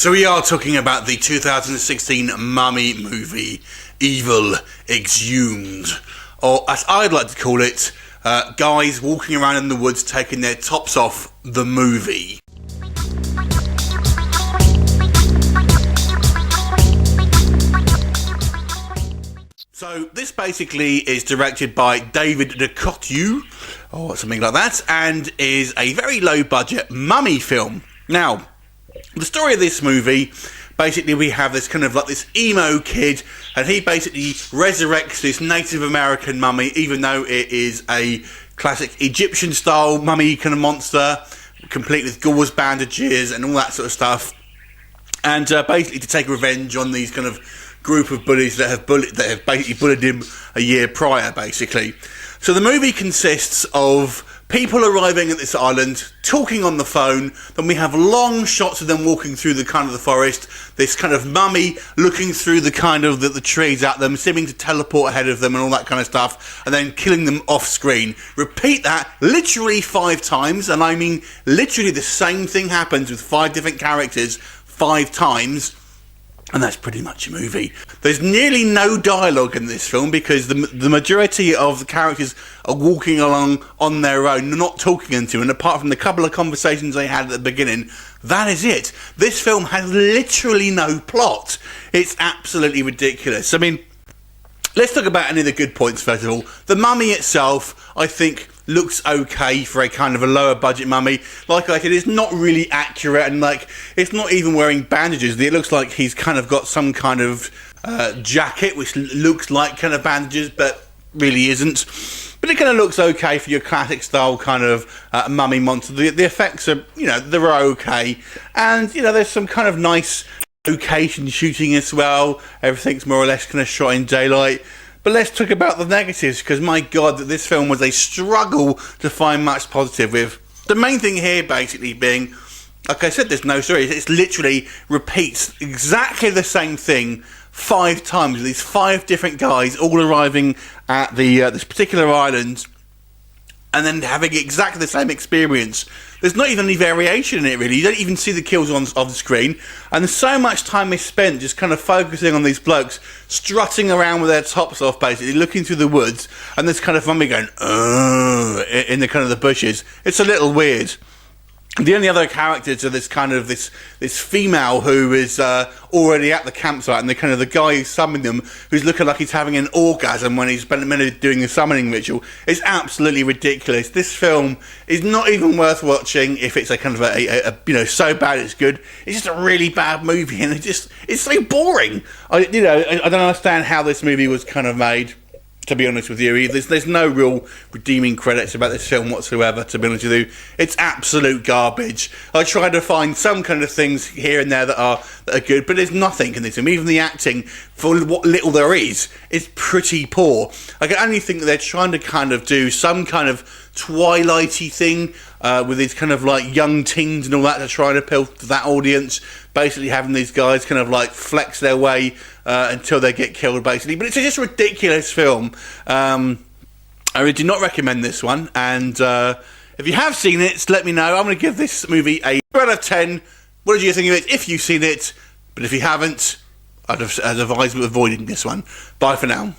So we are talking about the 2016 mummy movie, Evil Exhumed, or as I'd like to call it, guys walking around in the woods taking their tops off, the movie. So this basically is directed by David Duchovny, or something like that, and is a very low budget mummy film. Now, the story of this movie, basically we have this kind of like this emo kid, and he basically resurrects this Native American mummy, even though it is a classic Egyptian style mummy kind of monster, complete with gauze bandages and all that sort of stuff. And basically to take revenge on these kind of group of bullies that have basically bullied him a year prior, basically. So the movie consists of people arriving at this island, talking on the phone, then we have long shots of them walking through the kind of the forest, this kind of mummy looking through the kind of the trees at them, seeming to teleport ahead of them and all that kind of stuff, and then killing them off screen. Repeat that literally 5 times, and I mean literally the same thing happens with 5 different characters 5 times. And that's pretty much a movie. There's nearly no dialogue in this film because the majority of the characters are walking along on their own, not talking into, and apart from the couple of conversations they had at the beginning, that is it. This film has literally no plot. It's absolutely ridiculous. I mean, let's talk about any of the good points first of all. The mummy itself, I think, looks okay for a kind of a lower budget mummy. Like I said, it's not really accurate, and like it's not even wearing bandages. It looks like he's kind of got some kind of jacket which looks like kind of bandages but really isn't. But it kind of looks okay for your classic style kind of mummy monster. The effects are, you know, they're okay, and you know there's some kind of nice location shooting as well. Everything's more or less kind of shot in daylight. But let's talk about the negatives, because my god, that this film was a struggle to find much positive with. The main thing here basically being, like I said, there's no story. It's literally repeats exactly the same thing 5 times with these 5 different guys all arriving at the this particular island and then having exactly the same experience. There's not even any variation in it, really. You don't even see the kills on the screen. And so much time is spent just kind of focusing on these blokes strutting around with their tops off, basically, looking through the woods. And this kind of mummy going, in the kind of the bushes. It's a little weird. The only other characters are this kind of this female who is already at the campsite, and the guy who summoned them, who's looking like he's having an orgasm when he's spent a minute doing the summoning ritual. It's absolutely ridiculous. This film is not even worth watching if it's a kind of a you know, so bad it's good. It's just a really bad movie, and it's so boring. I don't understand how this movie was kind of made, to be honest with you. There's no real redeeming credits about this film whatsoever, to be honest with you. It's absolute garbage. I tried to find some kind of things here and there that are good, but there's nothing in this film. Even the acting, for what little there is pretty poor. I can only think that they're trying to kind of do some kind of Twilighty thing with these kind of like young teens and all that, to try and appeal to that audience, basically having these guys kind of like flex their way until they get killed, basically. But it's just a ridiculous film. I really do not recommend this one, and if you have seen it, let me know. I'm going to give this movie a 2 out of 10. What did you think of it if you've seen it? But if you haven't, I'd advise avoiding this one. Bye for now.